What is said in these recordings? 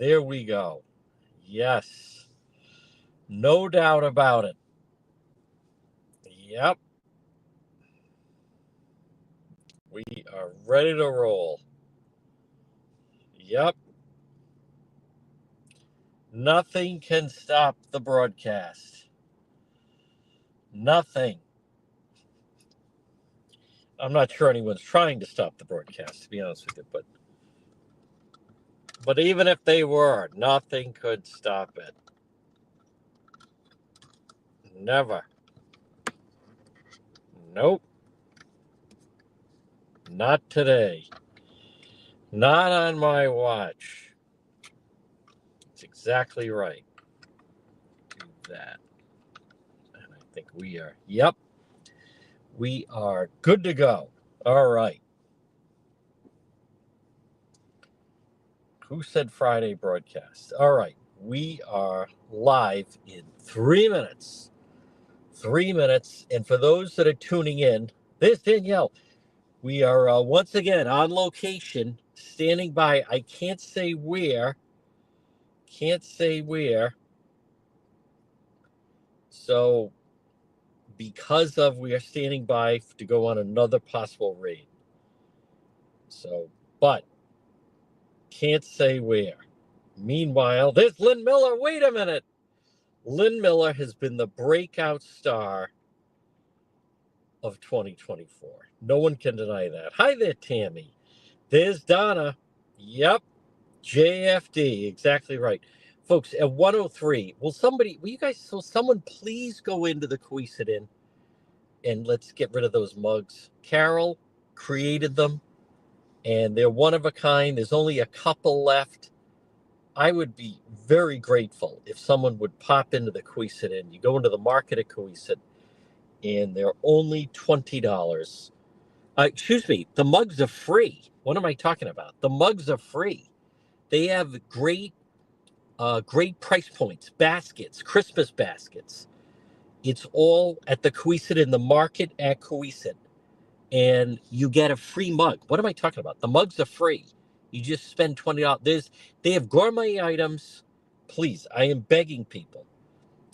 There we go. Yes. No doubt about it. Yep. We are ready to roll. Yep. Nothing can stop the broadcast. Nothing. I'm not sure anyone's trying to stop the broadcast, to be honest with you, but even if they were, nothing could stop it. Never. Nope. Not today. Not on my watch. It's exactly right. Do that. And I think we are, yep. We are good to go. All right. Who said Friday broadcast? All right. We are live in 3 minutes. 3 minutes. And for those that are tuning in, there's Danielle. We are once again on location, standing by. I can't say where. So, because of we are standing by to go on another possible raid. So, but can't say where. Meanwhile, there's Lynn Miller. Wait a minute. Lynn Miller has been the breakout star of 2024. No one can deny that. Hi there, Tammy. There's Donna. Yep. JFD. Exactly right. Folks, at 103, will someone please go into the Quisidin and let's get rid of those mugs. Carol created them, and they're one of a kind. There's only a couple left. I would be very grateful if someone would pop into the Quisidin. You go into the market at Quisid, and they're only $20. Excuse me, the mugs are free. What am I talking about? The mugs are free. They have great price points, baskets, Christmas baskets. It's all at the Quisid in the market at Quisid. And you get a free mug. What am I talking about? The mugs are free. You just spend $20. They have gourmet items. Please, I am begging people.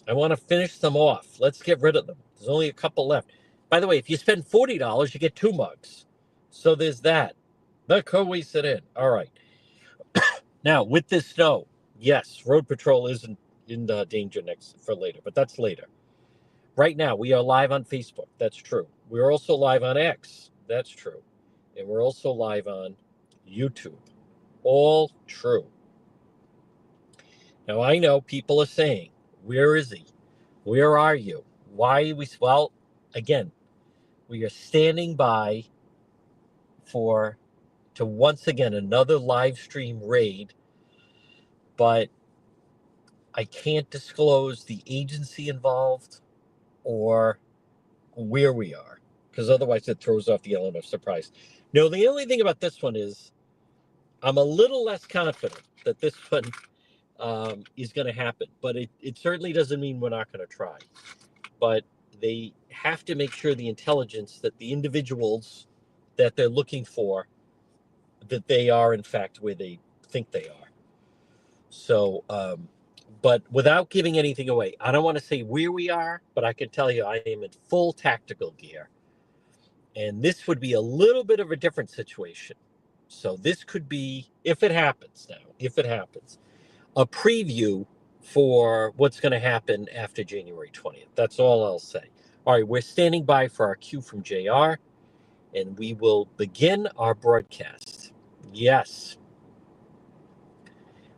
I want to finish them off. Let's get rid of them. There's only a couple left. By the way, if you spend $40, you get 2 mugs. So there's that. The Quisidin. All right. Now, with this snow, yes, Road Patrol isn't in danger for later, but that's later. Right now, we are live on Facebook. That's true. We're also live on X. That's true. And we're also live on YouTube. All true. Now, I know people are saying, where is he? Where are you? Why are we? Well, again, we are standing by to once again another live stream raid, but I can't disclose the agency involved or where we are, because otherwise it throws off the element of surprise. No, the only thing about this one is I'm a little less confident that this one is going to happen, but it certainly doesn't mean we're not going to try. But they have to make sure the intelligence that the individuals that they're looking for, that they are in fact where they think they are. So, but without giving anything away, I don't want to say where we are, but I can tell you I am in full tactical gear. And this would be a little bit of a different situation. So this could be, if it happens, a preview for what's going to happen after January 20th. That's all I'll say. All right, we're standing by for our cue from JR, and we will begin our broadcast. Yes.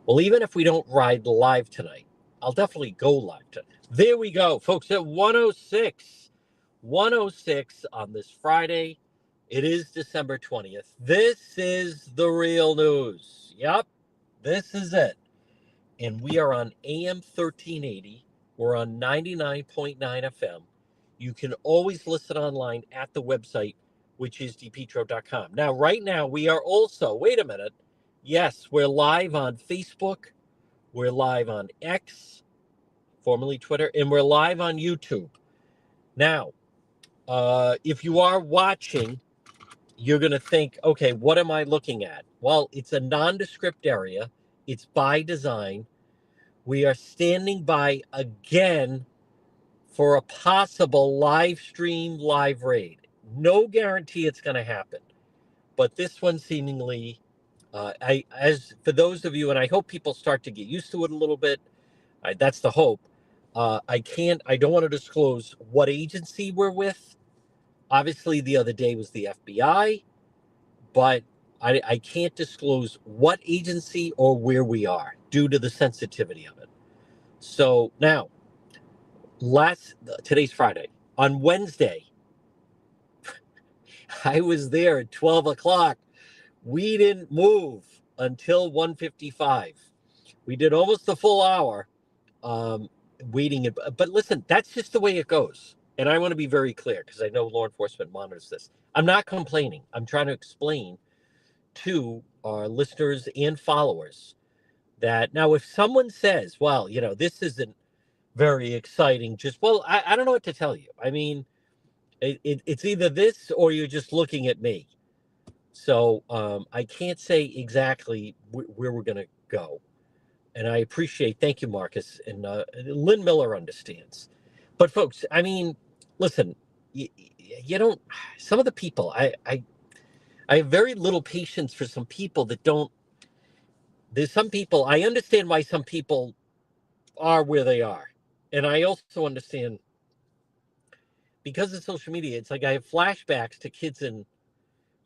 Well, even if we don't ride live tonight, I'll definitely go live tonight. There we go, folks, at 106. 106 on this Friday. It is December 20th. This is the real news. Yep, this is it. And we are on AM 1380. We're on 99.9 FM. You can always listen online at the website, which is depetro.com. Now, right now, we are also, wait a minute. Yes, we're live on Facebook. We're live on X, formerly Twitter, and we're live on YouTube. Now, if you are watching, you're going to think, okay, what am I looking at? Well, it's a nondescript area. It's by design. We are standing by again for a possible live stream, live raid. No guarantee it's going to happen, but this one seemingly, as for those of you, and I hope people start to get used to it a little bit. That's the hope. I don't want to disclose what agency we're with. Obviously, the other day was the FBI, but I can't disclose what agency or where we are due to the sensitivity of it. So now, today's Friday. On Wednesday, I was there at 12 o'clock. We didn't move until 1:55. We did almost a full hour waiting. But listen, that's just the way it goes. And I want to be very clear because I know law enforcement monitors this. I'm not complaining. I'm trying to explain to our listeners and followers that now if someone says, well, this isn't very exciting, I don't know what to tell you. I mean, it's either this or you're just looking at me. So I can't say exactly where we're going to go. And I appreciate, thank you, Marcus. And Lynn Miller understands. But folks, I mean, listen, you don't, some of the people, I have very little patience for some people that don't, there's some people, I understand why some people are where they are. And I also understand because of social media, it's like I have flashbacks to kids in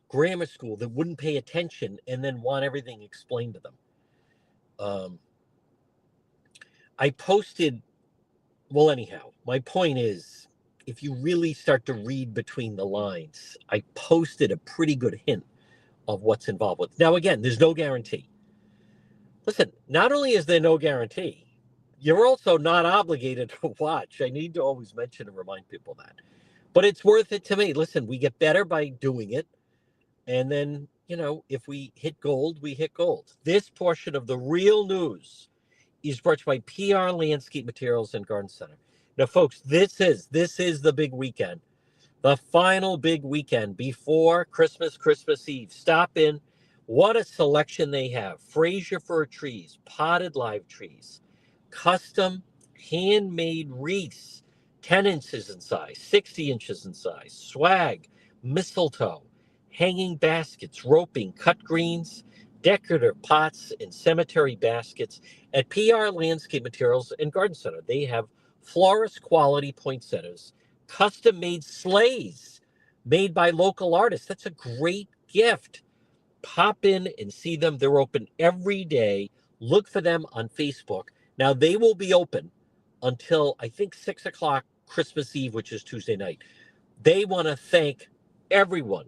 grammar school that wouldn't pay attention and then want everything explained to them. I posted, well, anyhow, my point is, if you really start to read between the lines, I posted a pretty good hint of what's involved with. Now, again, there's no guarantee. Listen, not only is there no guarantee, you're also not obligated to watch. I need to always mention and remind people that. But it's worth it to me. Listen, we get better by doing it. And then, if we hit gold, we hit gold. This portion of the real news is brought to you by PR Landscape Materials and Garden Center. Now, folks, this is the big weekend, the final big weekend before Christmas Eve. Stop in. What a selection they have. Fraser fir trees, potted live trees, custom handmade wreaths, 10 inches in size, 60 inches in size, swag, mistletoe, hanging baskets, roping, cut greens, decorative pots, and cemetery baskets. At PR Landscape Materials and Garden Center, they have florist quality poinsettias, custom made sleighs made by local artists. That's a great gift. Pop in and see them. They're open every day. Look for them on Facebook. Now, they will be open until, I think, 6 o'clock Christmas Eve, which is Tuesday night. They want to thank everyone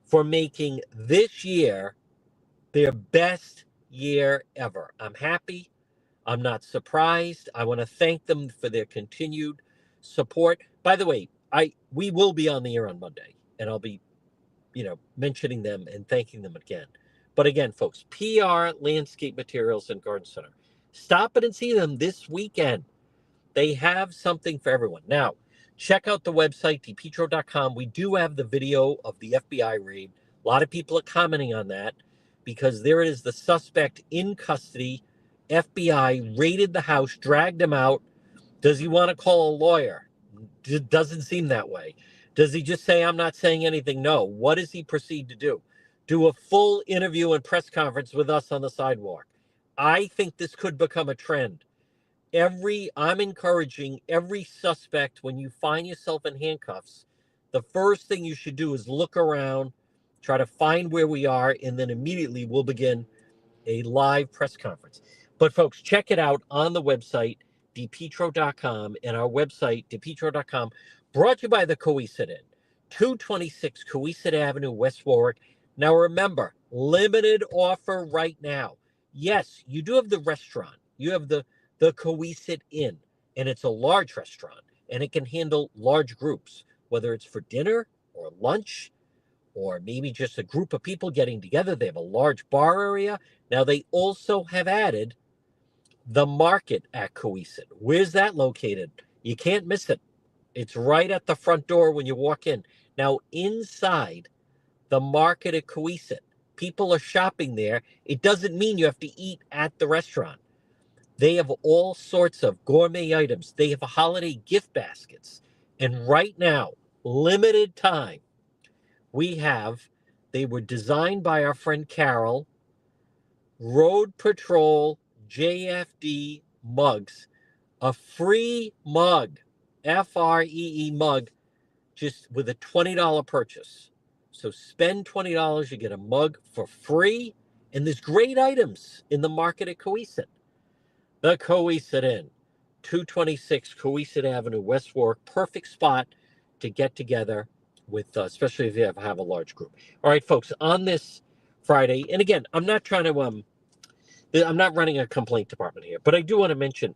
for making this year their best year ever. I'm happy. I'm not surprised. I want to thank them for their continued support. By the way, we will be on the air on Monday, and I'll be, mentioning them and thanking them again. But again, folks, PR Landscape Materials and Garden Center. Stop it and see them this weekend. They have something for everyone. Now, check out the website, depetro.com. We do have the video of the FBI raid. A lot of people are commenting on that because there it is, the suspect in custody. FBI raided the house, dragged him out. Does he want to call a lawyer? It doesn't seem that way. Does he just say, I'm not saying anything? No. What does he proceed to do? Do a full interview and press conference with us on the sidewalk. I think this could become a trend. I'm encouraging every suspect, when you find yourself in handcuffs, the first thing you should do is look around, try to find where we are, and then immediately we'll begin a live press conference. But folks, check it out on the website, depetro.com, and our website, depetro.com, brought to you by the Cohasset Inn, 226 Cohasset Avenue, West Warwick. Now remember, limited offer right now. Yes, you do have the restaurant. You have the Cohasset Inn, and it's a large restaurant, and it can handle large groups, whether it's for dinner or lunch, or maybe just a group of people getting together. They have a large bar area. Now, they also have added the market at Cohasset. Where's that located? You can't miss it. It's right at the front door when you walk in. Now, inside the market at Cohasset, people are shopping there, it doesn't mean you have to eat at the restaurant. They have all sorts of gourmet items. They have holiday gift baskets. And right now, limited time, they were designed by our friend Carol, Road Patrol JFD mugs, a free mug, FREE mug, just with a $20 purchase. So spend $20, you get a mug for free, and there's great items in the market at Cohasset. The Cohasset Inn, 226 Cohasset Avenue, West Warwick, perfect spot to get together with, especially if you have a large group. All right, folks, on this Friday, and again, I'm not trying to, I'm not running a complaint department here, but I do want to mention,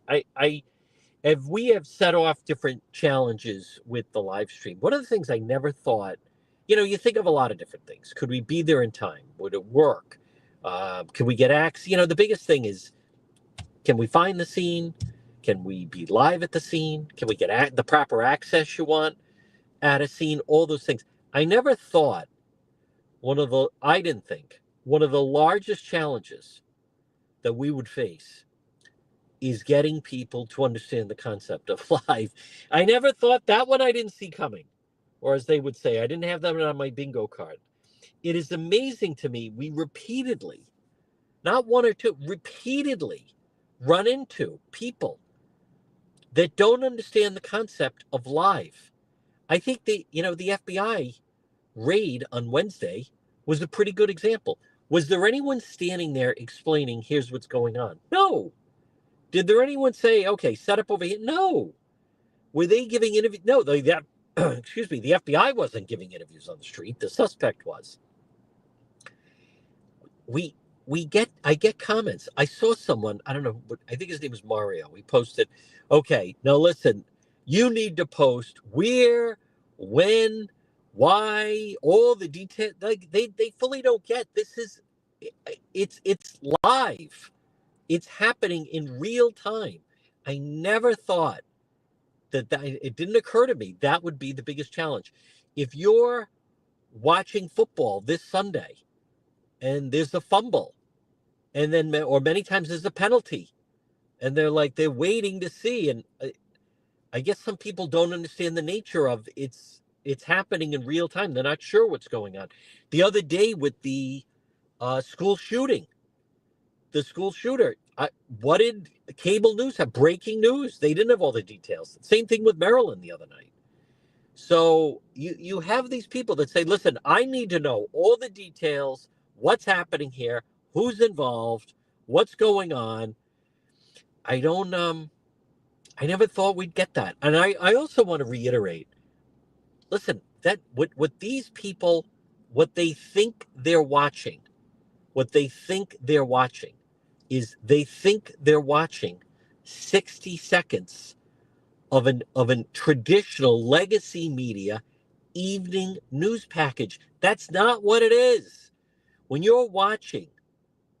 we have set off different challenges with the live stream. One of the things I never thought, you think of a lot of different things. Could we be there in time? Would it work? Can we get access? The biggest thing is, can we find the scene? Can we be live at the scene? Can we get the proper access you want at a scene? All those things. I never thought I didn't think one of the largest challenges that we would face is getting people to understand the concept of live. I never thought that one I didn't see coming. Or as they would say, I didn't have that on my bingo card. It is amazing to me, we repeatedly, not one or two, repeatedly run into people that don't understand the concept of live. I think the FBI raid on Wednesday was a pretty good example. Was there anyone standing there explaining, here's what's going on? No. Did there anyone say, okay, set up over here? No. Were they giving interviews? No, excuse me, the FBI wasn't giving interviews on the street. The suspect was. I get comments. I saw someone, I don't know, I think his name was Mario. He posted, okay, now listen, you need to post where, when, why, all the details. Like they fully don't get this is, it's live. It's happening in real time. I never thought that it didn't occur to me that would be the biggest challenge. If you're watching football this Sunday and there's a fumble, and then, or many times there's a penalty, and they're waiting to see. And I guess some people don't understand the nature of it's happening in real time. They're not sure what's going on. The other day with the school shooting, the school shooter, what did cable news have? Breaking news. They didn't have all the details. Same thing with Maryland the other night. So you have these people that say, listen, I need to know all the details, what's happening here, who's involved, what's going on. I never thought we'd get that. And I also want to reiterate, listen, that what these people, what they think they're watching is they think they're watching 60 seconds of an traditional legacy media evening news package. That's not what it is. When you're watching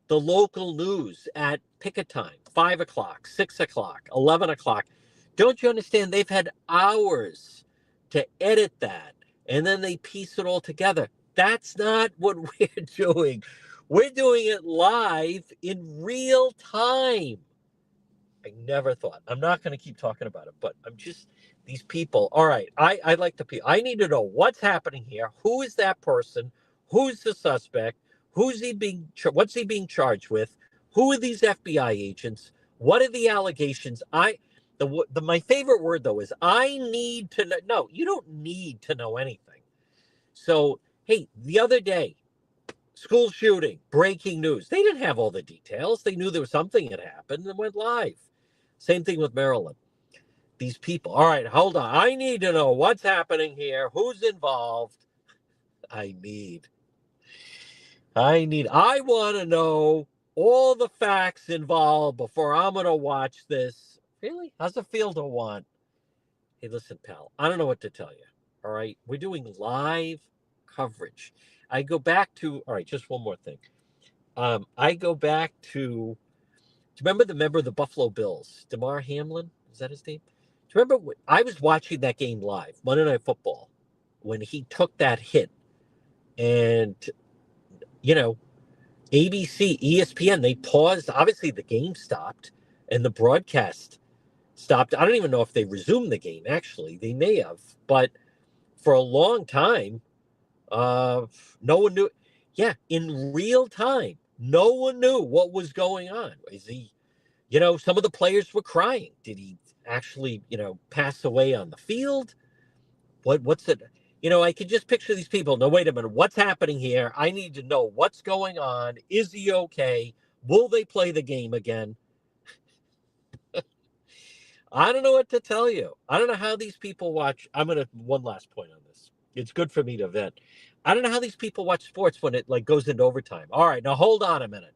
the local news at pick a time, 5 o'clock, 6 o'clock, 11 o'clock, don't you understand they've had hours to edit that, and then they piece it all together? That's not what we're doing. We're doing it live in real time. I never thought. I'm not going to keep talking about it, but I'm just, these people. All right, I like the people. I need to know what's happening here. Who is that person? Who's the suspect? What's he being charged with? Who are these FBI agents? What are the allegations? My favorite word though is I need to know. No, you don't need to know anything. So, hey, the other day, school shooting, breaking news. They didn't have all the details. They knew there was something had happened and went live. Same thing with Maryland. These people. All right, hold on. I need to know what's happening here. Who's involved? I want to know all the facts involved before I'm going to watch this. Really? How's it feel to want? Hey, listen, pal, I don't know what to tell you. All right. We're doing live coverage. I go back to, all right, just one more thing. I go back to, do you remember the member of the Buffalo Bills, Damar Hamlin? Is that his name? Do you remember I was watching that game live, Monday Night Football, when he took that hit? And, ABC, ESPN, they paused. Obviously, the game stopped and the broadcast stopped. I don't even know if they resumed the game, actually. They may have. But for a long time, no one knew. Yeah, in real time, no one knew what was going on. Is he, some of the players were crying. Did he actually, pass away on the field? What's it? I could just picture these people. No, wait a minute. What's happening here? I need to know what's going on. Is he okay? Will they play the game again? I don't know what to tell you. I don't know how these people watch. One last point on this. It's good for me to vent. I don't know how these people watch sports when it like goes into overtime. All right, now hold on a minute.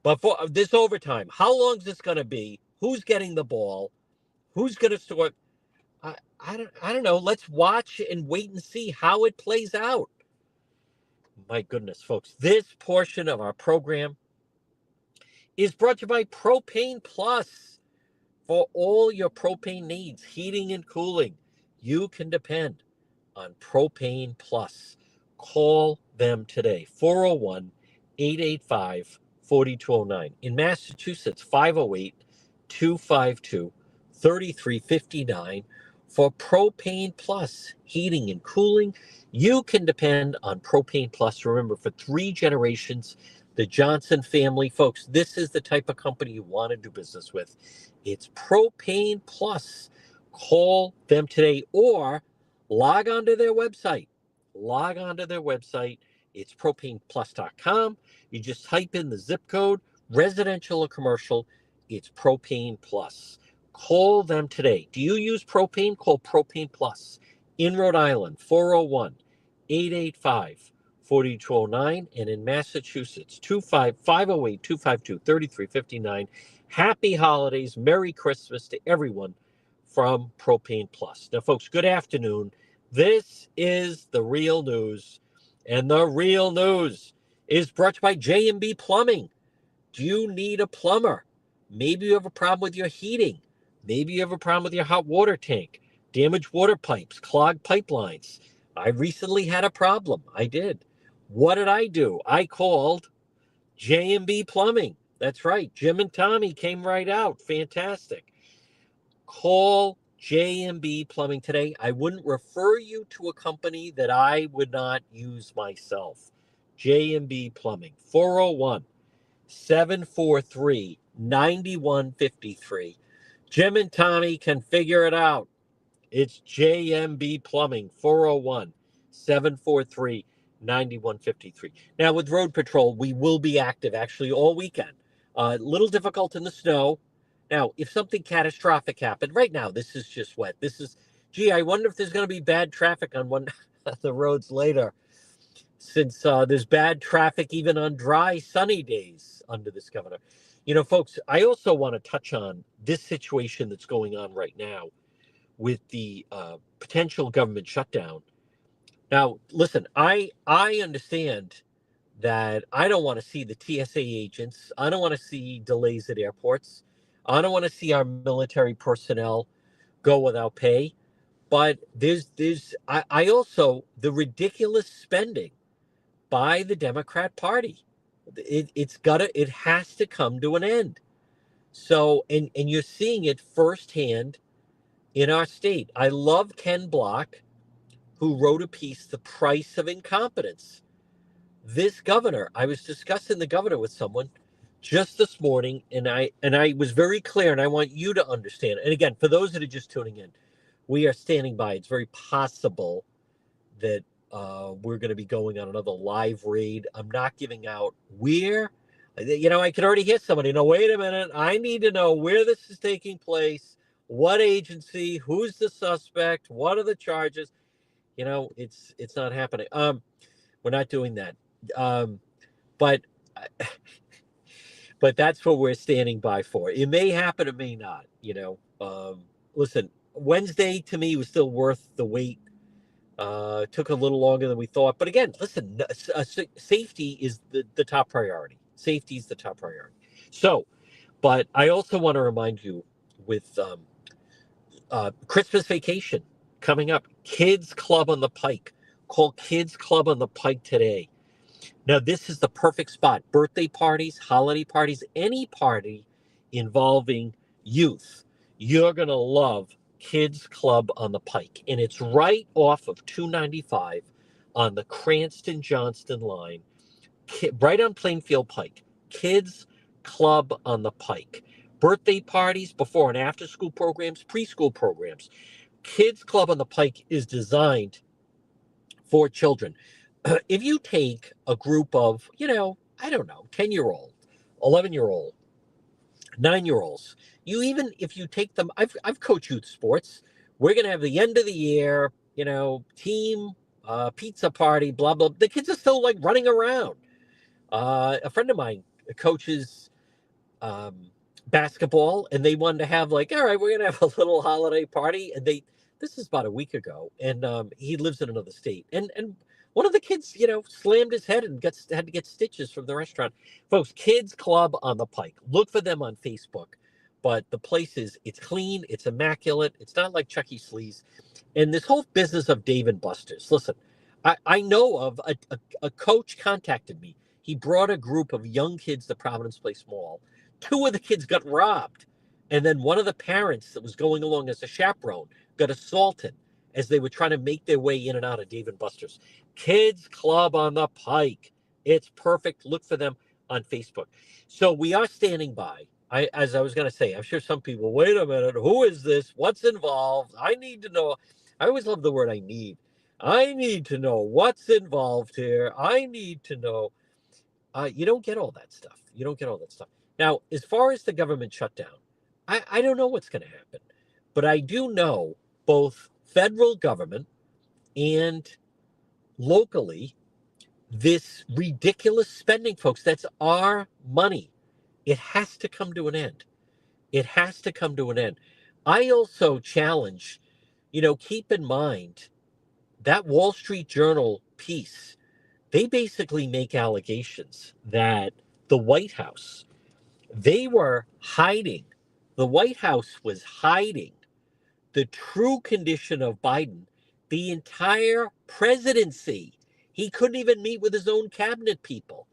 But for this overtime, how long is this going to be? Who's getting the ball? Who's going to score? I don't know. Let's watch and wait and see how it plays out. My goodness, folks, this portion of our program is brought to you by Propane Plus. For all your propane needs, heating and cooling, you can depend on Propane Plus. Call them today, 401 885 4209. In Massachusetts, 508 252 3359. For Propane Plus heating and cooling, you can depend on Propane Plus. Remember, for 3 generations, the Johnson family, folks, this is the type of company you want to do business with. It's Propane Plus. Call them today or log on to their website. It's propaneplus.com. You just type in the zip code, residential or commercial. It's Propane Plus. Call them today. Do you use propane? Call Propane Plus in Rhode Island, 401 885 4209, and in Massachusetts, 508 252 3359. Happy holidays. Merry Christmas to everyone from Propane Plus. Now, folks, good afternoon. This is the real news, and the real news is brought to you by J&B Plumbing. Do you need a plumber? Maybe you have a problem with your heating. Maybe you have a problem with your hot water tank, damaged water pipes, clogged pipelines. I recently had a problem. I did. What did I do? I called J&B Plumbing. That's right. Jim and Tommy came right out. Fantastic. Call J&B Plumbing today. I wouldn't refer you to a company that I would not use myself. J&B Plumbing, 401 743 9153. Jim and Tommy can figure it out. It's JMB Plumbing, 401 743 9153. Now, with Road Patrol, we will be active actually all weekend. A little difficult in the snow. Now, if something catastrophic happened, right now, this is just wet. I wonder if there's going to be bad traffic on one of the roads later, since there's bad traffic even on dry, sunny days under this governor. Folks, I also want to touch on this situation that's going on right now with the potential government shutdown. Now, listen, I understand that I don't want to see the TSA agents. I don't want to see delays at airports. I don't want to see our military personnel go without pay. But I also, the ridiculous spending by the Democrat Party. It has to come to an end. So, and you're seeing it firsthand in our state. I love Ken Block, who wrote a piece, The Price of Incompetence. This governor, I was discussing the governor with someone just this morning, and I was very clear, and I want you to understand. And again, for those that are just tuning in, we are standing by. It's very possible that we're going to be going on another live raid. I'm not giving out where. I can already hear somebody. No, wait a minute. I need to know where this is taking place, what agency, who's the suspect, what are the charges. It's not happening. We're not doing that. But but that's what we're standing by for. It may happen, it may not. Listen, Wednesday to me was still worth the wait. Took a little longer than we thought. But again, listen, safety is the top priority. Safety is the top priority. So, but I also want to remind you with Christmas vacation coming up, Kids Club on the Pike. Call Kids Club on the Pike today. Now, this is the perfect spot. Birthday parties, holiday parties, any party involving youth. You're going to love Kids Club on the Pike. And it's right off of 295 on the Cranston Johnston line, right on Plainfield Pike. Kids Club on the Pike. Birthday parties, before and after school programs, preschool programs. Kids Club on the Pike is designed for children. If you take a group of, I don't know, 10-year-old, 11-year-old, 9-year-olds, if you take them, I've coached youth sports. We're going to have the end of the year, team pizza party, blah, blah. The kids are still like running around. A friend of mine coaches basketball, and they wanted to have all right, we're going to have a little holiday party. And this is about a week ago, and he lives in another state. And one of the kids, slammed his head and had to get stitches from the restaurant. Folks, Kids Club on the Pike. Look for them on Facebook. But the place it's clean, it's immaculate. It's not like Chuck E. Slee's. And this whole business of Dave and Buster's. Listen, I know of a coach contacted me. He brought a group of young kids to Providence Place Mall. 2 of the kids got robbed. And then one of the parents that was going along as a chaperone got assaulted as they were trying to make their way in and out of Dave and Buster's. Kids Club on the Pike. It's perfect. Look for them on Facebook. So we are standing by. As I was going to say, I'm sure some people, wait a minute, who is this? What's involved? I need to know. I always love the word I need. I need to know what's involved here. I need to know. You don't get all that stuff. You don't get all that stuff. Now, as far as the government shutdown, I don't know what's going to happen. But I do know both federal government and locally, this ridiculous spending, folks, that's our money. It has to come to an end. It has to come to an end. I also challenge, keep in mind that Wall Street Journal piece, they basically make allegations that the White House, the White House was hiding the true condition of Biden the entire presidency. He couldn't even meet with his own cabinet people.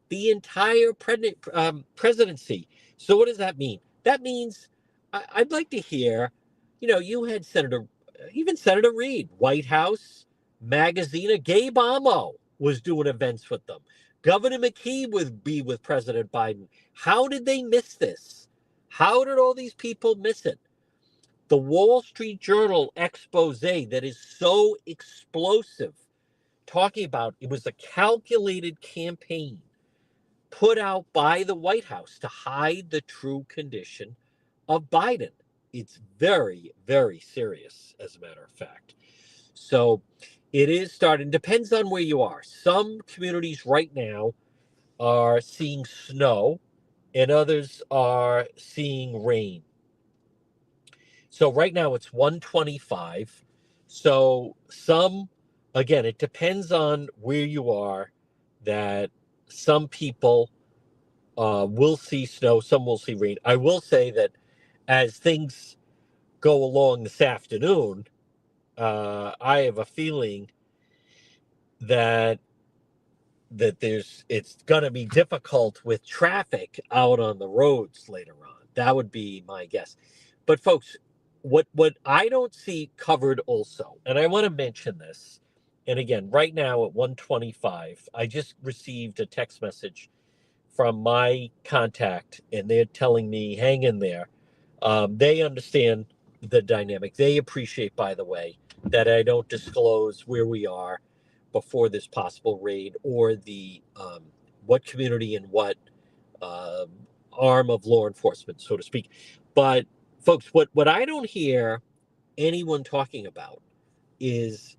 The entire presidency. So what does that mean? That means I'd like to hear, you had even Senator Reid, White House, Magazine, Gabe Amo was doing events with them. Governor McKee would be with President Biden. How did they miss this? How did all these people miss it? The Wall Street Journal expose that is so explosive, talking about it was a calculated campaign put out by the White House to hide the true condition of Biden. It's very, very serious, as a matter of fact. So it is starting, depends on where you are. Some communities right now are seeing snow and others are seeing rain. So right now it's 125. So again, it depends on where you are, that some people will see snow, some will see rain. I will say that as things go along this afternoon, I have a feeling that it's going to be difficult with traffic out on the roads later on. That would be my guess. But folks, what I don't see covered also, and I want to mention this, and again, right now at 125, I just received a text message from my contact, and they're telling me, hang in there. They understand the dynamic. They appreciate, by the way, that I don't disclose where we are before this possible raid, or the what community and what arm of law enforcement, so to speak. But folks, what I don't hear anyone talking about is,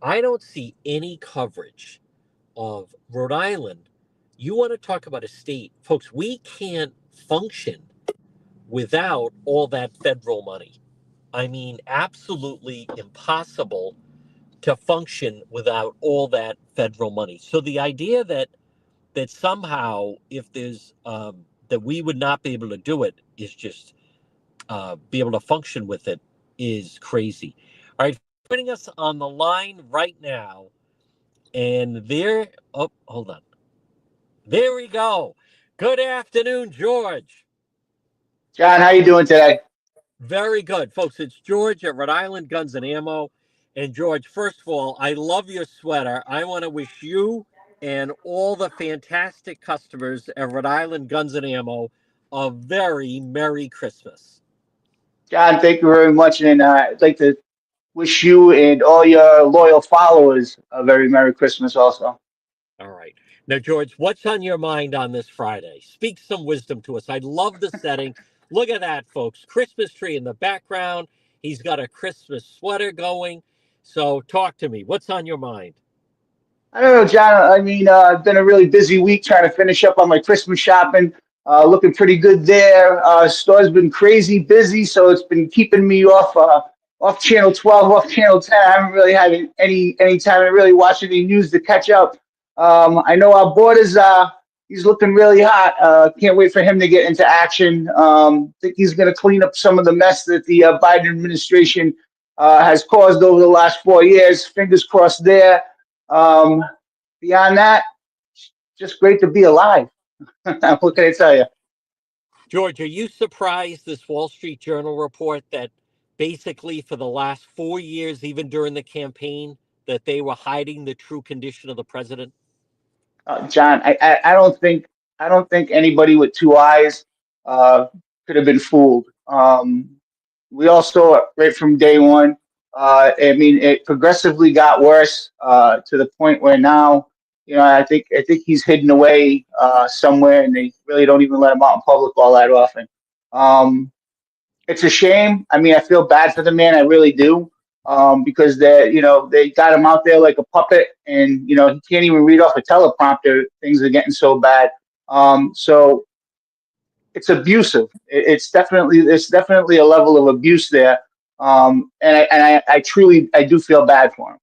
I don't see any coverage of Rhode Island. You want to talk about a state, folks, we can't function without all that federal money. I mean, absolutely impossible to function without all that federal money. So the idea that somehow, if there's that we would not be able to do it, is just be able to function with it, is crazy. All right, joining us on the line right now, and hold on. There we go. Good afternoon, George. John, how you doing today? Very good. Folks, it's George at Rhode Island Guns and Ammo. And George, first of all, I love your sweater. I want to wish you and all the fantastic customers at Rhode Island Guns and Ammo a very Merry Christmas. John, thank you very much. And I'd like to wish you and all your loyal followers a very Merry Christmas also. All right. Now, George, what's on your mind on this Friday? Speak some wisdom to us. I love the setting. Look at that, folks. Christmas tree in the background. He's got a Christmas sweater going. So, talk to me. What's on your mind? I don't know, John. I mean, it's been a really busy week trying to finish up on my Christmas shopping. Looking pretty good there. Store's been crazy busy, so it's been keeping me off channel 12, off channel 10. I haven't really had any time to really watch any news to catch up. I know our borders. He's looking really hot. Can't wait for him to get into action. Think he's going to clean up some of the mess that the Biden administration has caused over the last 4 years. Fingers crossed there. Um, Beyond that, just great to be alive. What can I tell you? George, are you surprised this Wall Street Journal report that basically for the last 4 years, even during the campaign, that they were hiding the true condition of the president? John, I don't think anybody with two eyes uh, could have been fooled. We all saw it right from day one. I mean, it progressively got worse to the point where now, I think he's hidden away somewhere, and they really don't even let him out in public all that often. Um, it's a shame. I mean, I feel bad for the man. I really do. Because they got him out there like a puppet, and he can't even read off a teleprompter. Things are getting so bad. So it's abusive. There's definitely a level of abuse there. I truly I do feel bad for him.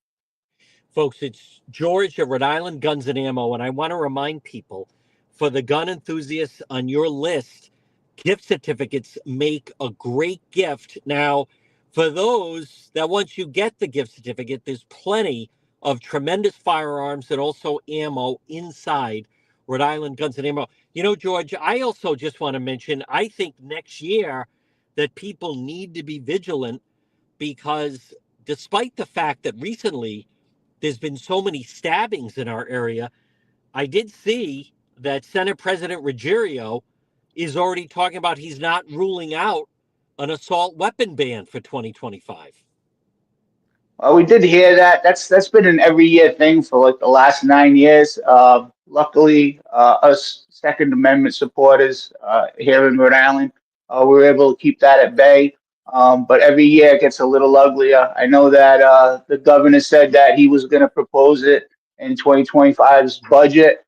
Folks, it's George at Rhode Island Guns and Ammo, and I want to remind people for the gun enthusiasts on your list, gift certificates make a great gift. Now, for those that once you get the gift certificate, there's plenty of tremendous firearms and also ammo inside Rhode Island Guns and Ammo. You know, George, I also just want to mention I think next year that people need to be vigilant because despite the fact that recently there's been so many stabbings in our area, I did see that Senate President Ruggiero is already talking about he's not ruling out an assault weapon ban for 2025. We did hear that. That's been an every year thing for like the last 9 years. Luckily, us Second Amendment supporters here in Rhode Island, we were able to keep that at bay. But every year it gets a little uglier. I know that the governor said that he was going to propose it in 2025's budget.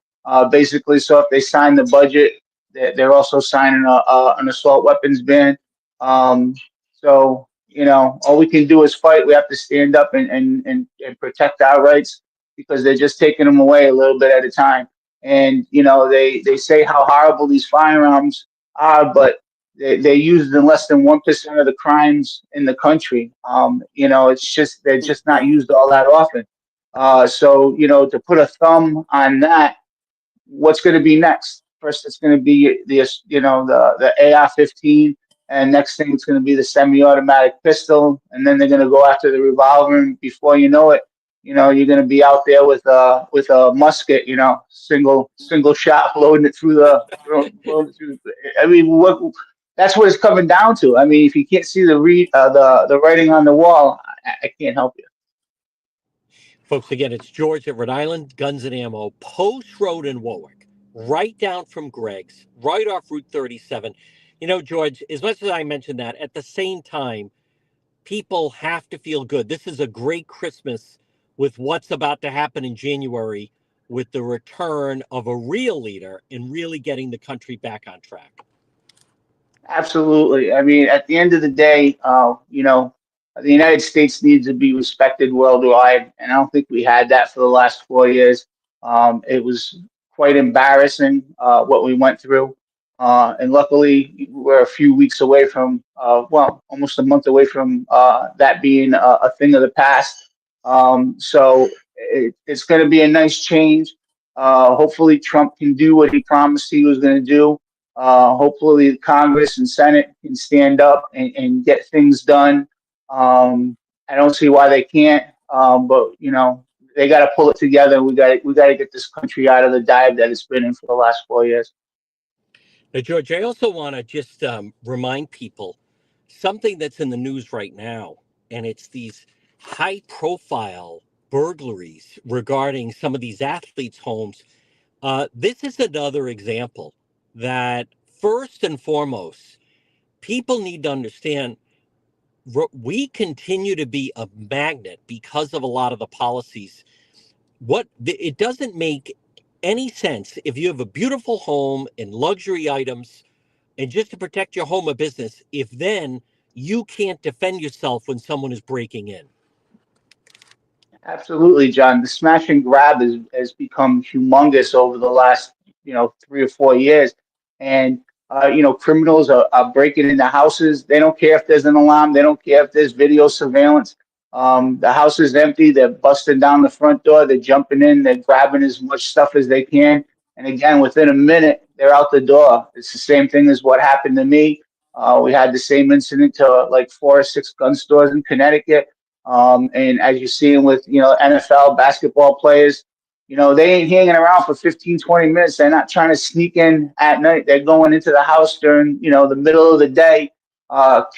Basically, so if they sign the budget, they're also signing an assault weapons ban. Um, so all we can do is fight. We have to stand up and protect our rights because they're just taking them away a little bit at a time. And they say how horrible these firearms are, but they're used in less than 1% of the crimes in the country. It's just they're just not used all that often. So to put a thumb on that, what's going to be next? First, it's going to be the AR-15, and next thing it's going to be the semi-automatic pistol, and then they're going to go after the revolver, and before you know it, you're going to be out there with a musket, single shot, loading it through the. I mean, that's what it's coming down to. I mean, if you can't see the writing on the wall, I can't help you. Folks, again, it's George at Rhode Island Guns and Ammo, Post Road in Warwick, right down from Greg's, right off Route 37. You know, George, as much as I mentioned that, at the same time, people have to feel good. This is a great Christmas with what's about to happen in January with the return of a real leader and really getting the country back on track. Absolutely. I mean, at the end of the day, the United States needs to be respected worldwide, and I don't think we had that for the last 4 years. It was quite embarrassing what we went through, and luckily we're a few weeks away from, almost a month away from that being a thing of the past. So it's going to be a nice change. Hopefully Trump can do what he promised he was going to do. Hopefully Congress and Senate can stand up and get things done. I don't see why they can't, but they got to pull it together. We got to get this country out of the dive that it's been in for the last 4 years. Now, George, I also want to just remind people something that's in the news right now, and it's these high-profile burglaries regarding some of these athletes' homes. This is another example that, first and foremost, people need to understand we continue to be a magnet because of a lot of the policies. It doesn't make any sense if you have a beautiful home and luxury items and just to protect your home or business, if then you can't defend yourself when someone is breaking in. Absolutely, John. The smash and grab has become humongous over the last 3 or 4 years, and criminals are breaking into houses. They don't care if there's an alarm. They don't care if there's video surveillance. The house is empty. They're busting down the front door. They're jumping in. They're grabbing as much stuff as they can. And again, within a minute, they're out the door. It's the same thing as what happened to me. We had the same incident to like 4 or 6 gun stores in Connecticut. And as you're seeing with, NFL basketball players, they ain't hanging around for 15, 20 minutes. They're not trying to sneak in at night. They're going into the house during, the middle of the day,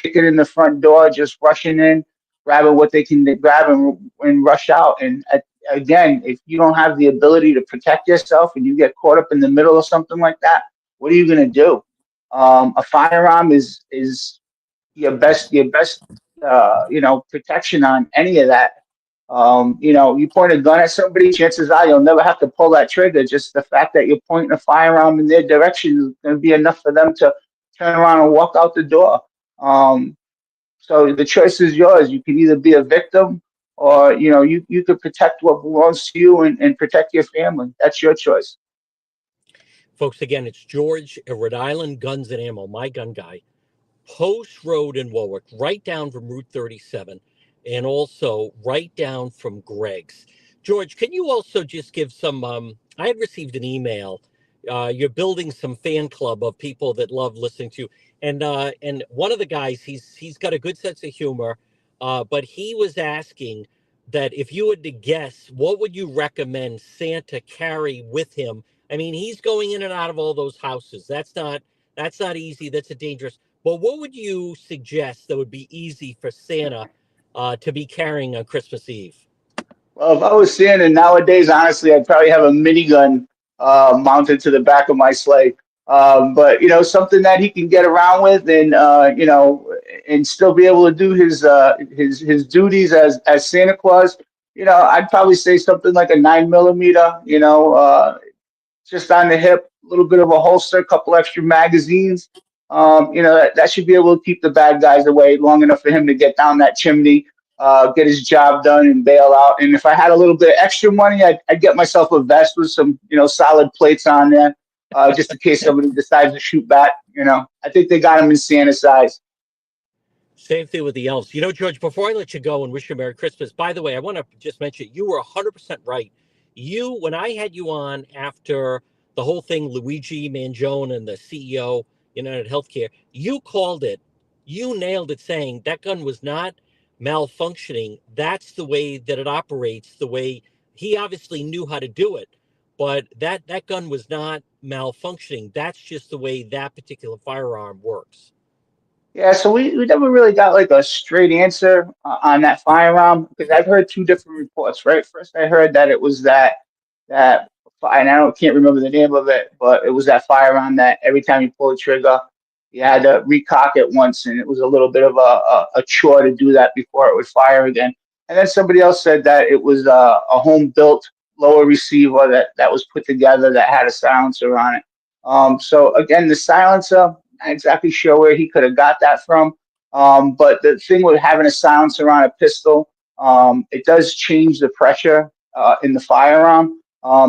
kicking in the front door, just rushing in, grabbing what they can grab and rush out. And again, if you don't have the ability to protect yourself and you get caught up in the middle of something like that, what are you going to do? A firearm is your best protection on any of that. You point a gun at somebody, chances are you'll never have to pull that trigger. Just the fact that you're pointing a firearm in their direction is going to be enough for them to turn around and walk out the door. So the choice is yours. You can either be a victim or, you could protect what belongs to you and protect your family. That's your choice. Folks, again, it's George at Rhode Island Guns and Ammo, my gun guy. Post Road in Warwick, right down from Route 37, and also right down from Greg's. George, can you also just give some? I had received an email. You're building some fan club of people that love listening to you, and one of the guys, he's got a good sense of humor, but he was asking that if you had to guess, what would you recommend Santa carry with him? I mean, he's going in and out of all those houses. That's not easy. That's a dangerous. Well, what would you suggest that would be easy for Santa to be carrying on Christmas Eve? Well, if I was Santa nowadays, honestly, I'd probably have a minigun mounted to the back of my sleigh. But something that he can get around with, and still be able to do his duties as Santa Claus. I'd probably say something like a 9mm. Just on the hip, a little bit of a holster, a couple extra magazines. That should be able to keep the bad guys away long enough for him to get down that chimney, get his job done and bail out. And if I had a little bit of extra money, I'd get myself a vest with some, solid plates on there, just in case somebody decides to shoot back. I think they got him in Santa size. Same thing with the elves. George, before I let you go and wish you Merry Christmas, by the way, I want to just mention you were 100% right. When I had you on after the whole thing, Luigi Mangione and the CEO, United Healthcare, you called it, you nailed it, saying that gun was not malfunctioning. That's the way that it operates, the way he obviously knew how to do it, but that gun was not malfunctioning. That's just the way that particular firearm works. Yeah, so we never really got like a straight answer on that firearm because I've heard two different reports, right? First, I heard that it was and can't remember the name of it, but it was that firearm that every time you pull the trigger, you had to recock it once, and it was a little bit of a chore to do that before it would fire again. And then somebody else said that it was a home built lower receiver that was put together that had a silencer on it. So again, the silencer, not exactly sure where he could have got that from. But the thing with having a silencer on a pistol, it does change the pressure in the firearm.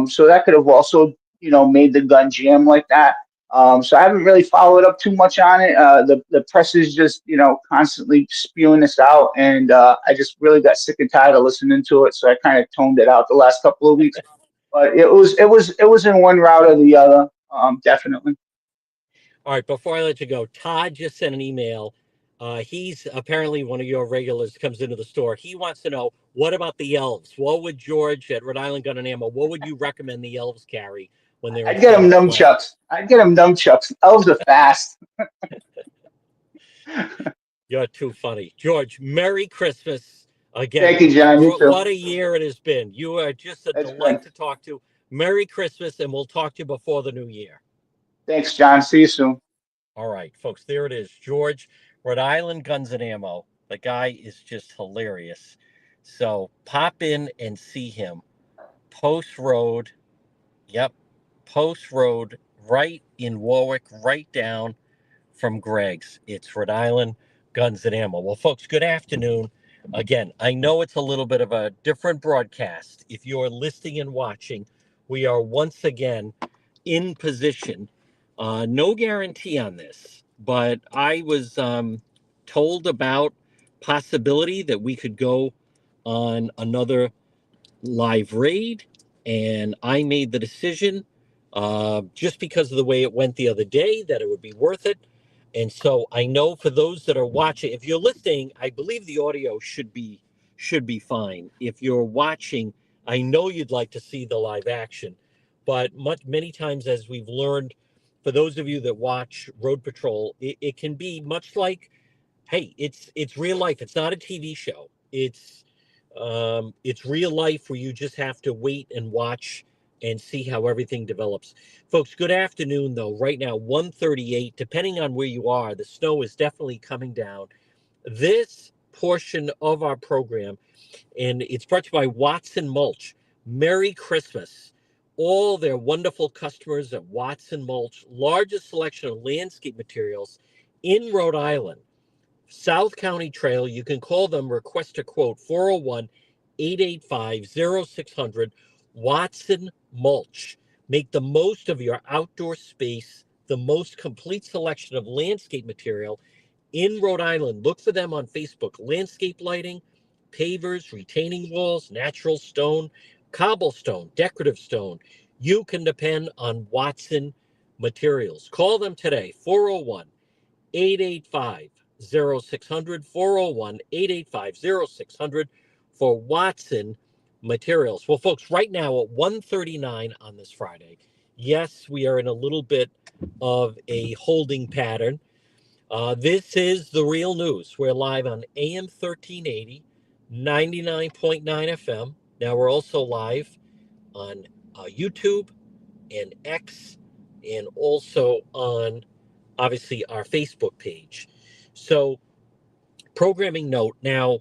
So that could have also, made the gun jam like that. So I haven't really followed up too much on it. The press is just, constantly spewing this out. And I just really got sick and tired of listening to it. So I kind of toned it out the last couple of weeks. but it was in one route or the other. Definitely. All right, before I let you go, Todd just sent an email. He's apparently one of your regulars, comes into the store. He wants to know, what about the elves? What would George at Rhode Island Gun and Ammo, what would you recommend the elves carry when they're in I'd get him standby fire? nunchucks. I'd get him nunchucks. Elves are fast. You're too funny. George, Merry Christmas. Again, Thank you, John. You too. what a year it has been. You are just a That's been. delight to talk to. Merry Christmas, and we'll talk to you before the new year. Thanks, John. See you soon. All right, folks, there it is. George, Rhode Island Guns and Ammo. The guy is just hilarious. So pop in and see him. Post Road. Yep. Post Road, right in Warwick, right down from Greg's. It's Rhode Island Guns and Ammo. Well, folks, good afternoon. Again, I know it's a little bit of a different broadcast. If you're listening and watching, we are once again in position. No guarantee on this, but I was told about possibility that we could go on another live raid, and I made the decision just because of the way it went the other day that it would be worth it. And so I know for those that are watching, if you're listening, I believe the audio should be fine. If you're watching, I know you'd like to see the live action, but many times, as we've learned, for those of you that watch Road Patrol, it can be much like, hey, it's real life. It's not a TV show. It's real life where you just have to wait and watch and see how everything develops. Folks, good afternoon though. Right now 1:38, depending on where you are, the snow is definitely coming down. This portion of our program, and it's brought to you by Watson Mulch. Merry Christmas. All their wonderful customers at Watson Mulch, largest selection of landscape materials in Rhode Island. South County Trail. You can call them, request a quote, 401 885 0600. Watson Mulch. Make the most of your outdoor space, the most complete selection of landscape material in Rhode Island. Look for them on Facebook. Landscape lighting, pavers, retaining walls, natural stone, cobblestone, decorative stone. You can depend on Watson Materials. Call them today, 401 885 0600, 401 885 0600 for Watson Materials. Well, folks, right now at 1:39 on this Friday, yes, we are in a little bit of a holding pattern. This is the real news. We're live on AM 1380, 99.9 FM. Now we're also live on YouTube and X, and also on, obviously, our Facebook page. So, programming note now,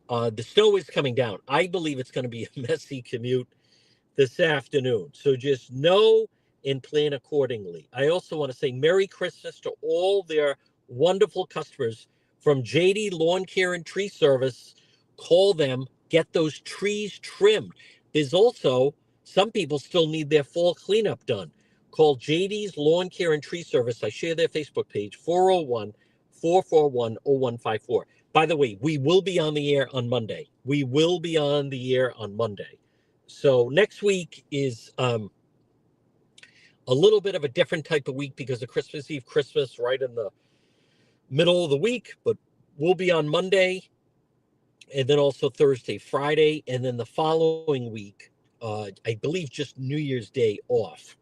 the snow is coming down. I believe it's going to be a messy commute this afternoon. So, just know and plan accordingly. I also want to say Merry Christmas to all their wonderful customers from JD Lawn Care and Tree Service. Call them, get those trees trimmed. There's also some people still need their fall cleanup done. Call JD's Lawn Care and Tree Service. I share their Facebook page, 401 441 0154. By the way, we will be on the air on Monday. We will be on the air on Monday. So next week is a little bit of a different type of week because of Christmas Eve, Christmas right in the middle of the week, but we'll be on Monday and then also Thursday, Friday, and then the following week, I believe just New Year's Day off.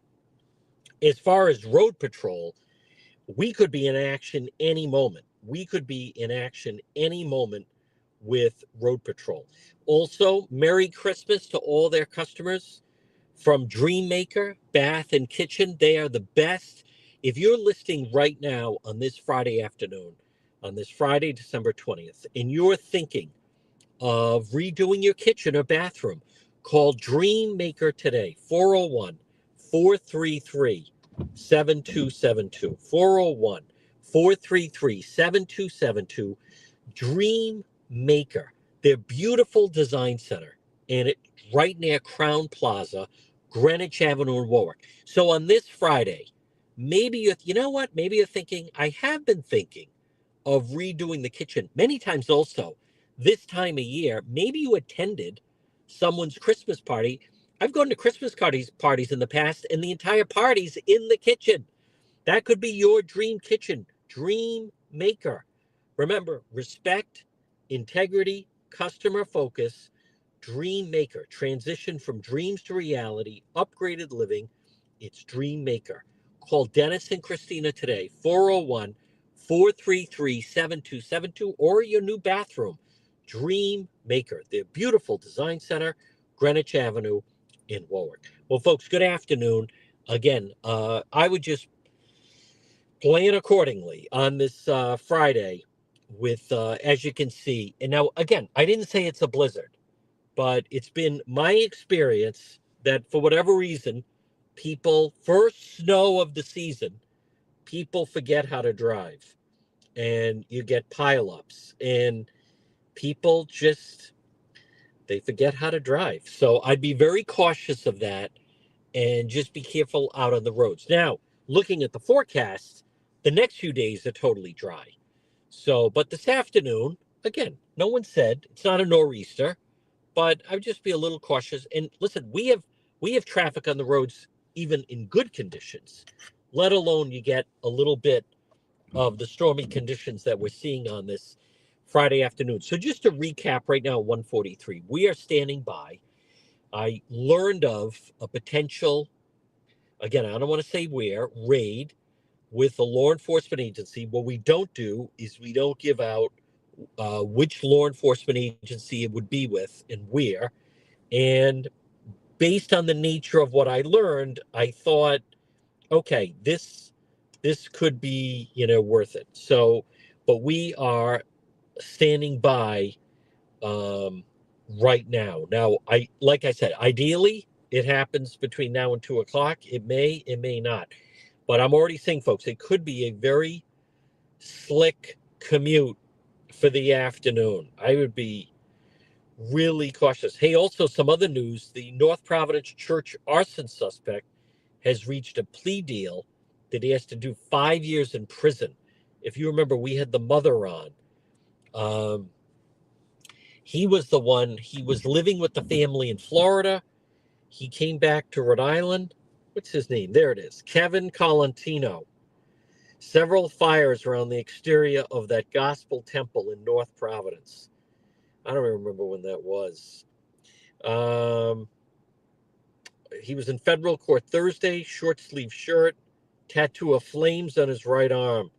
As far as Road Patrol, we could be in action any moment. We could be in action any moment with Road Patrol. Also, Merry Christmas to all their customers from Dreammaker Bath and Kitchen. They are the best. If you're listening right now on this Friday afternoon, on this Friday, December 20th, and you're thinking of redoing your kitchen or bathroom, call Dreammaker today, 401 433 7272. 401 433 7272. Dream Maker, their beautiful design center, and it's right near Crown Plaza, Greenwich Avenue in Warwick. So on this Friday, maybe you know what? Maybe you're thinking, I have been thinking of redoing the kitchen many times also this time of year. Maybe you attended someone's Christmas party. I've gone to Christmas parties in the past, and the entire party's in the kitchen. That could be your dream kitchen, dream maker. Remember, respect, integrity, customer focus, dream maker. Transition from dreams to reality, upgraded living. It's Dream Maker. Call Dennis and Christina today, 401 433 7272, or your new bathroom. Dream Maker, their beautiful design center, Greenwich Avenue in Warwick. Well, folks, good afternoon. Again, I would just plan accordingly on this Friday with, as you can see. And now, again, I didn't say it's a blizzard, but it's been my experience that for whatever reason, people, first snow of the season, people forget how to drive and you get pileups and people just, they forget how to drive. So I'd be very cautious of that and just be careful out on the roads. Now, looking at the forecast, the next few days are totally dry. So, but this afternoon, again, no one said it's not a nor'easter, but I would just be a little cautious. And listen, we have traffic on the roads even in good conditions, let alone you get a little bit of the stormy conditions that we're seeing on this Friday afternoon. So just to recap right now, 143, we are standing by. I learned of a potential, again, I don't want to say where, raid with a law enforcement agency. What we don't do is we don't give out which law enforcement agency it would be with and where. And based on the nature of what I learned, I thought, okay, this could be, worth it. So, but we are standing by right now. Now, like I said, ideally it happens between now and 2 o'clock. It may not. But I'm already saying, folks, it could be a very slick commute for the afternoon. I would be really cautious. Hey, also some other news. The North Providence church arson suspect has reached a plea deal that he has to do 5 years in prison. If you remember, we had the mother on. He was the one, he was living with the family in Florida. He came back to Rhode Island. What's his name? There it is. Kevin Colantino. Several fires around the exterior of that gospel temple in North Providence. I don't remember when that was. He was in federal court Thursday, short sleeve shirt, tattoo of flames on his right arm.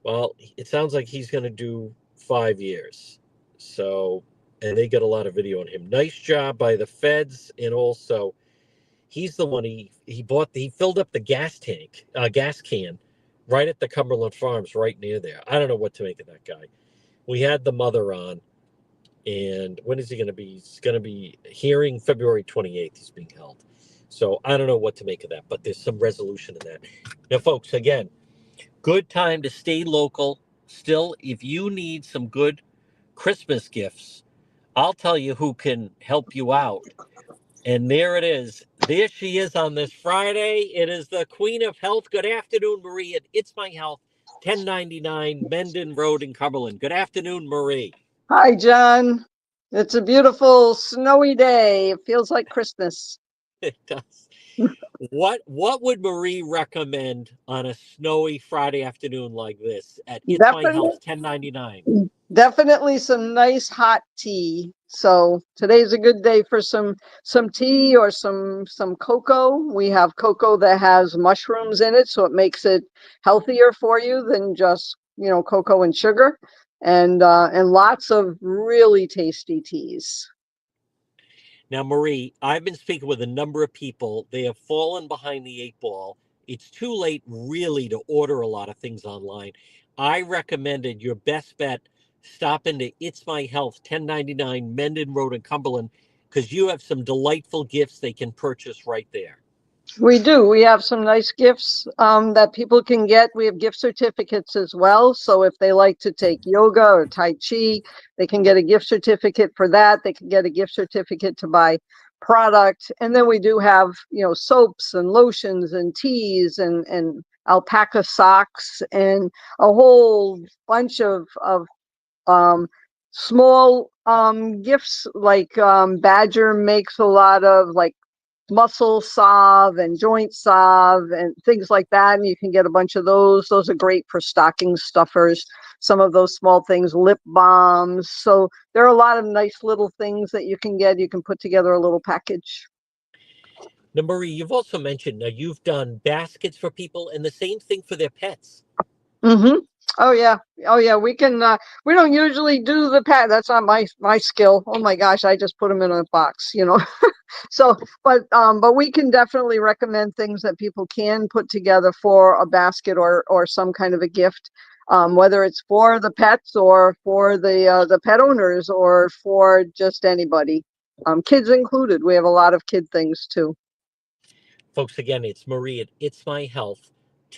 Well, it sounds like he's going to do 5 years. So, and they got a lot of video on him. Nice job by the feds. And also, he's the one he filled up the gas can right at the Cumberland Farms right near there. I don't know what to make of that guy. We had the mother on. And when is he going to be? He's going to be hearing February 28th. He's being held. So I don't know what to make of that, but there's some resolution in that. Now, folks, again, good time to stay local. Still, if you need some good Christmas gifts, I'll tell you who can help you out. And there it is. There she is on this Friday. It is the Queen of Health. Good afternoon, Marie. It's My Health, 1099 Mendon Road in Cumberland. Good afternoon, Marie. Hi, John. It's a beautiful snowy day. It feels like Christmas. It does. What would Marie recommend on a snowy Friday afternoon like this at It's My Health 1099? Definitely some nice hot tea. So today's a good day for some tea or some cocoa. We have cocoa that has mushrooms in it, so it makes it healthier for you than just, cocoa and sugar. And lots of really tasty teas. Now, Marie, I've been speaking with a number of people. They have fallen behind the 8 ball. It's too late, really, to order a lot of things online. I recommended your best bet, stop into It's My Health, 1099 Mendon Road in Cumberland, because you have some delightful gifts they can purchase right there. We do. We have some nice gifts that people can get. We have gift certificates as well. So if they like to take yoga or Tai Chi, they can get a gift certificate for that. They can get a gift certificate to buy product. And then we do have, soaps and lotions and teas and alpaca socks and a whole bunch of small gifts, like Badger makes a lot of like muscle salve and joint salve and things like that, and you can get a bunch of those are great for stocking stuffers. Some of those small things, lip balms. So there are a lot of nice little things that you can get. You can put together a little package. Now, Marie, you've also mentioned now you've done baskets for people and the same thing for their pets. Mm-hmm. Oh yeah. Oh yeah. We can. We don't usually do the pat. That's not my skill. Oh my gosh, I just put them in a box. So, but we can definitely recommend things that people can put together for a basket or some kind of a gift, whether it's for the pets or for the pet owners or for just anybody, kids included. We have a lot of kid things too. Folks, again, it's Marie at It's My Health,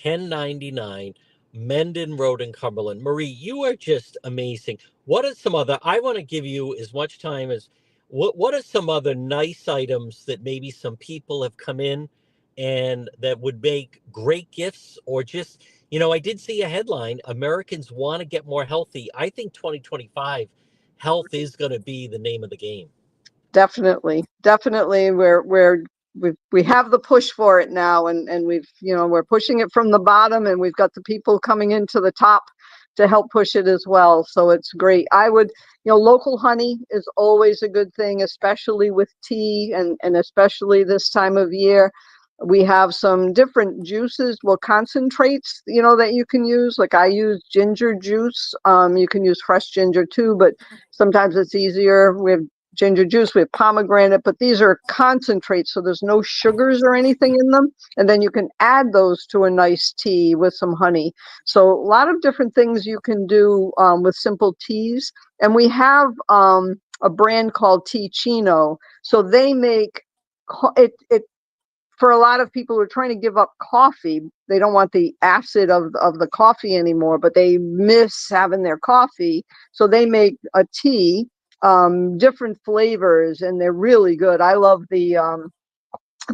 1099 Mendon Road in Cumberland. Marie, you are just amazing. What are some other, I want to give you as much time as, what are some other nice items that maybe some people have come in and that would make great gifts, or just, I did see a headline, Americans want to get more healthy. I think 2025, health is going to be the name of the game. Definitely. We have the push for it now, and we're pushing it from the bottom, and we've got the people coming into the top to help push it as well. So it's great. Local honey is always a good thing, especially with tea and especially this time of year. We have some different juices, concentrates, that you can use. Like I use ginger juice. You can use fresh ginger too, but sometimes it's easier. We have ginger juice, we have pomegranate, but these are concentrates, so there's no sugars or anything in them. And then you can add those to a nice tea with some honey. So a lot of different things you can do with simple teas. And we have a brand called Teachino. So they make it for a lot of people who are trying to give up coffee. They don't want the acid of the coffee anymore, but they miss having their coffee. So they make a tea, different flavors, and they're really good. I love the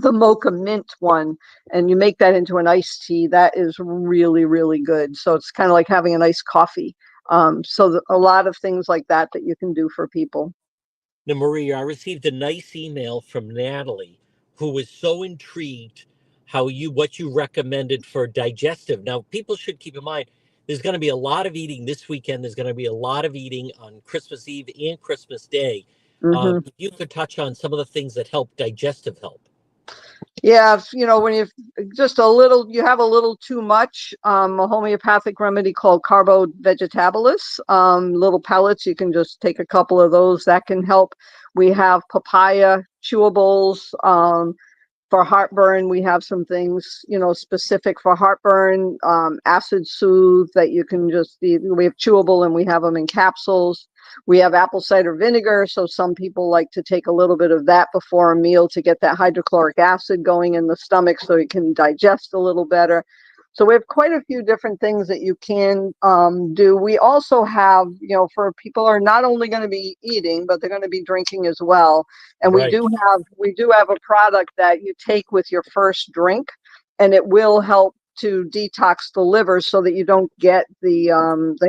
mocha mint one, and you make that into an iced tea. That is really, really good. So it's kind of like having a nice coffee. A lot of things like that you can do for people. Now, Maria, I received a nice email from Natalie, who was so intrigued what you recommended for digestive. Now, people should keep in mind there's going to be a lot of eating this weekend. There's going to be a lot of eating on Christmas Eve and Christmas Day. Mm-hmm. You could touch on some of the things that help digestive health. Yeah, when you have a little too much, a homeopathic remedy called Carbo Vegetabilis, little pellets, you can just take a couple of those, that can help. We have papaya chewables. For heartburn, we have some things, specific for heartburn, acid soothe that you can we have chewable and we have them in capsules. We have apple cider vinegar. So some people like to take a little bit of that before a meal to get that hydrochloric acid going in the stomach so you can digest a little better. So we have quite a few different things that you can do. We also have, for people who are not only going to be eating, but they're going to be drinking as well. And Right. we do have a product that you take with your first drink, and it will help to detox the liver so that you don't get the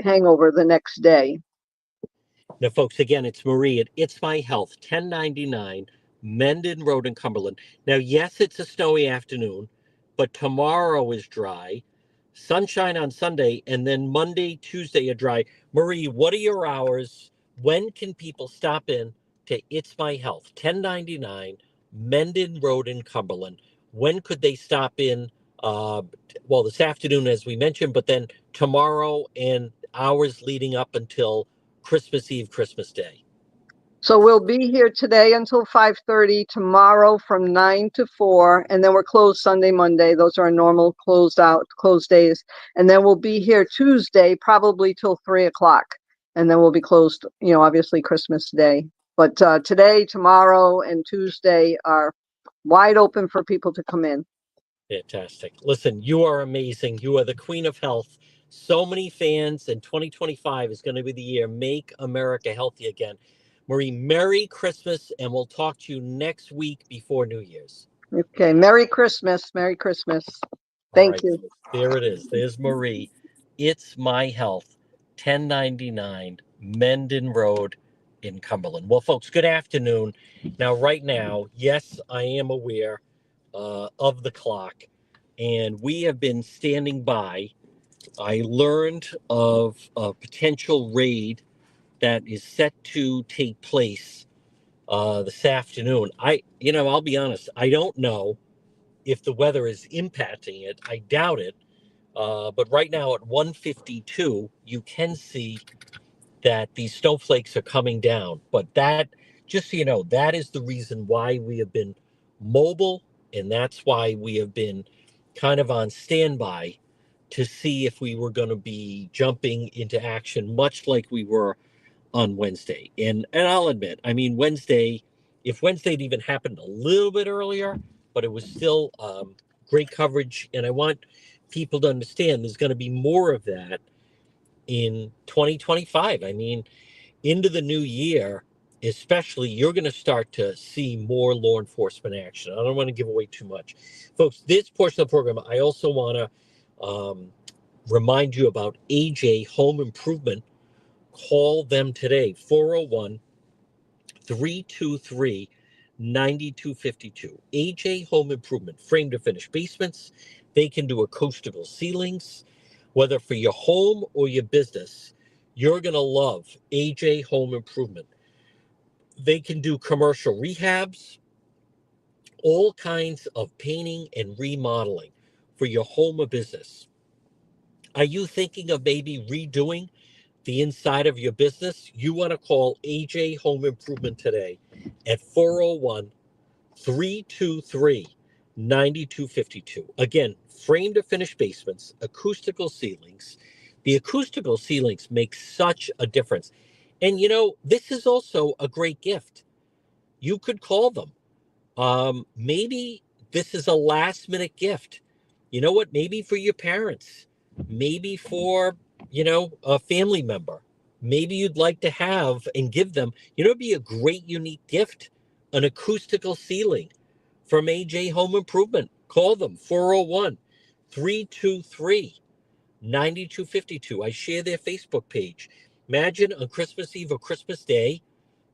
hangover the next day. Now, folks, again, it's Marie at It's My Health, 1099 Mendon Road in Cumberland. Now, yes, it's a snowy afternoon, but tomorrow is dry, sunshine on Sunday, and then Monday, Tuesday are dry. Marie, what are your hours? When can people stop in to It's My Health, 1099 Mendon Road in Cumberland? When could they stop in? This afternoon, as we mentioned, but then tomorrow and hours leading up until Christmas Eve, Christmas Day. So we'll be here today until 5:30, tomorrow from 9 to 4, and then we're closed Sunday, Monday. Those are our normal closed days. And then we'll be here Tuesday, probably till 3 o'clock. And then we'll be closed, obviously Christmas Day. But today, tomorrow, and Tuesday are wide open for people to come in. Fantastic. Listen, you are amazing. You are the queen of health. So many fans, and 2025 is going to be the year. Make America healthy again. Marie, Merry Christmas, and we'll talk to you next week before New Year's. Okay. Merry Christmas. Merry Christmas. Thank you. There it is. There's Marie. It's My Health, 1099 Mendon Road in Cumberland. Well, folks, good afternoon. Now, right now, yes, I am aware of the clock, and we have been standing by. I learned of a potential raid that is set to take place this afternoon. I'll be honest, I don't know if the weather is impacting it. I doubt it. But right now at 1:52, you can see that these snowflakes are coming down. But that, just so you know, that is the reason why we have been mobile, and that's why we have been kind of on standby to see if we were going to be jumping into action, much like we were on Wednesday. And I'll admit, I mean, if Wednesday had even happened a little bit earlier, but it was still great coverage. And I want people to understand there's going to be more of that in 2025. I mean, into the new year, especially, you're going to start to see more law enforcement action. I don't want to give away too much. Folks, this portion of the program, I also want to remind you about AJ Home Improvement. Call them today, 401 323 9252. AJ Home Improvement, frame to finish basements. They can do acoustical ceilings, whether for your home or your business. You're going to love AJ Home Improvement. They can do commercial rehabs, all kinds of painting and remodeling for your home or business. Are you thinking of maybe redoing the inside of your business? You want to call AJ Home Improvement today at 401 323 9252. Again, frame to finish basements, acoustical ceilings. The acoustical ceilings make such a difference. And this is also a great gift. You could call them. Maybe this is a last minute gift. You know what? Maybe for your parents, maybe for, a family member. Maybe you'd like to have and give them, it'd be a great unique gift, an acoustical ceiling from AJ Home Improvement. Call them, 401 323 9252. I share their Facebook page. Imagine on Christmas Eve or Christmas Day,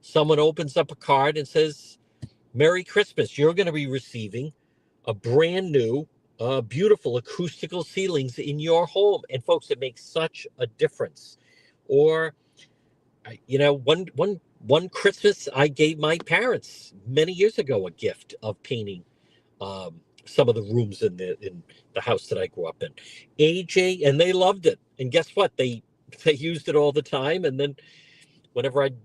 someone opens up a card and says, Merry Christmas. You're going to be receiving a brand new, beautiful acoustical ceilings in your home. And folks, it makes such a difference. Or, one Christmas, I gave my parents many years ago a gift of painting some of the rooms in the house that I grew up in. AJ, and they loved it. And guess what? They used it all the time. And then whenever I'd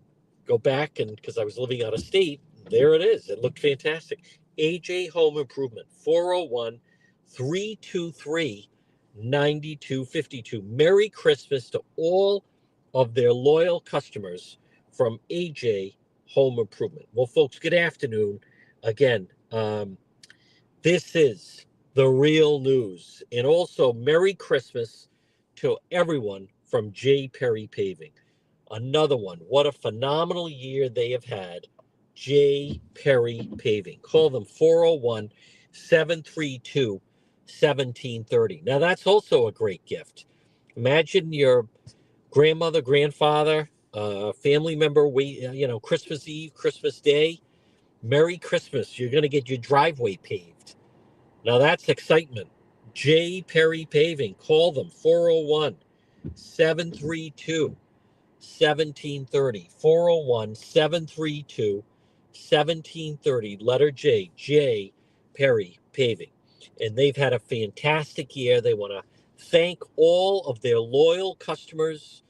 go back, and because I was living out of state, there it is. It looked fantastic. AJ Home Improvement, 401 323 9252. Merry Christmas to all of their loyal customers from AJ Home Improvement. Well, folks, good afternoon. Again, this is the real news. And also, Merry Christmas to everyone from J. Perry Paving. Another one. What a phenomenal year they have had. J. Perry Paving. Call them, 401 732 1730. Now, that's also a great gift. Imagine your grandmother, grandfather, family member, Christmas Eve, Christmas Day. Merry Christmas. You're going to get your driveway paved. Now, that's excitement. J. Perry Paving. Call them, 401 732 1730. 401 732 1730. Letter J. J. Perry Paving. And they've had a fantastic year. They want to thank all of their loyal customers.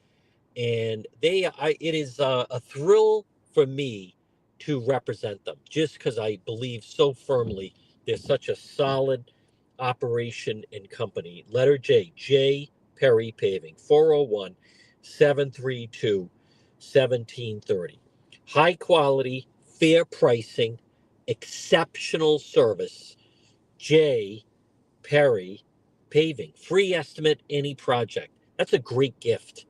And it is a thrill for me to represent them, just because I believe so firmly they're such a solid operation and company. Letter J. J. Perry Paving. 401 732 1730. High quality, fair pricing, exceptional service. J. Perry Paving. Free estimate, any project. That's a great gift.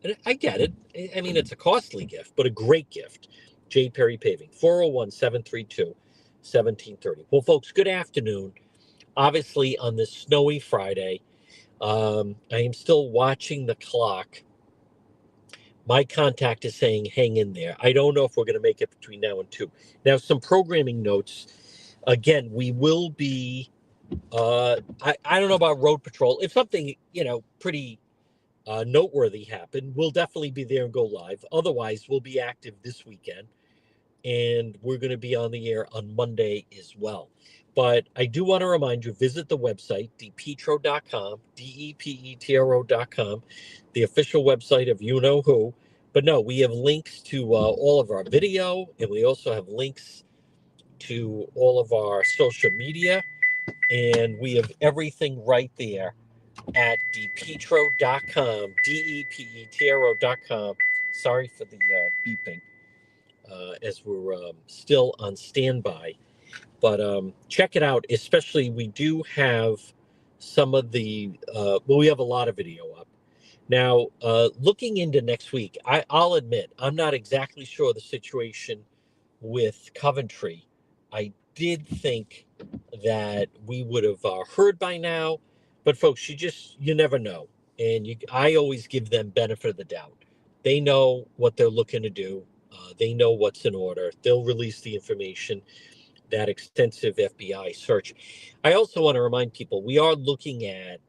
And I get it. I mean, it's a costly gift, but a great gift. J. Perry Paving. 401 732 1730. Well, folks, good afternoon. Obviously, on this snowy Friday, I am still watching the clock my contact is saying hang in there. I don't know if we're going to make it between now and 2. Now, some programming notes. Again, we will be, I don't know about road patrol. If something, pretty noteworthy happened, we'll definitely be there and go live. Otherwise, we'll be active this weekend. And we're going to be on the air on Monday as well. But I do want to remind you, visit the website, depetro.com, DEPETRO.com, the official website of You Know Who. But no, we have links to all of our video, and we also have links to all of our social media, and we have everything right there at depetro.com, DEPETRO.com. Sorry for the beeping as we're still on standby. But check it out, especially we do have some of the, we have a lot of video up. Now, looking into next week, I'll admit, I'm not exactly sure the situation with Coventry. I did think that we would have heard by now, but folks, you never know. And I always give them benefit of the doubt. They know what they're looking to do. They know what's in order. They'll release the information, that extensive FBI search. I also want to remind people, we are looking at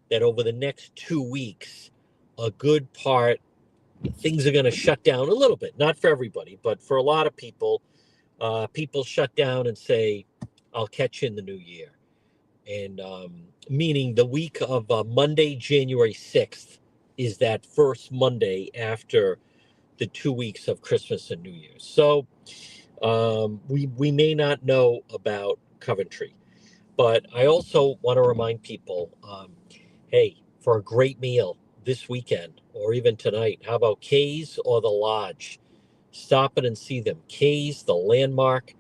that over the next 2 weeks, a good part, things are going to shut down a little bit, not for everybody, but for a lot of people, people shut down and say, I'll catch you in the new year. And meaning the week of Monday, January 6th is that first Monday after the 2 weeks of Christmas and New Year's. So we may not know about Coventry, but I also want to remind people, hey, for a great meal this weekend or even tonight, how about Kay's or the Lodge? Stop it and see them. Kay's, the landmark,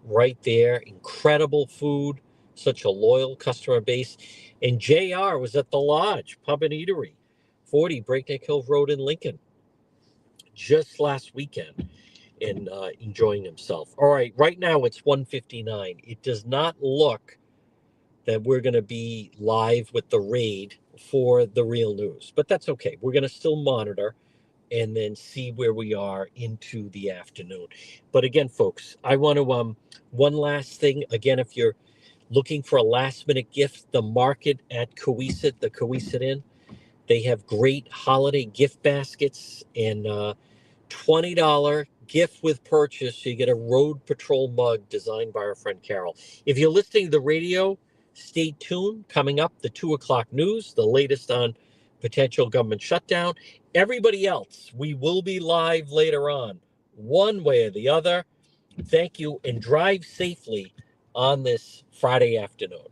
right there. Incredible food, such a loyal customer base. And JR was at the Lodge Pub and Eatery, 40 Breakneck Hill Road in Lincoln, just last weekend, and enjoying himself. All right now it's 1:59. It does not look that we're going to be live with the raid for the real news, but that's okay. We're going to still monitor and then see where we are into the afternoon. But again, folks, I want to one last thing. Again, if you're looking for a last minute gift, the market at Cohasset, the Cohasset Inn, they have great holiday gift baskets and $20 gift with purchase. You get a Road Patrol mug designed by our friend Carol. If you're listening to the radio, stay tuned. Coming up, the 2:00 news, the latest on potential government shutdown. Everybody else, we will be live later on, one way or the other. Thank you, and drive safely on this Friday afternoon.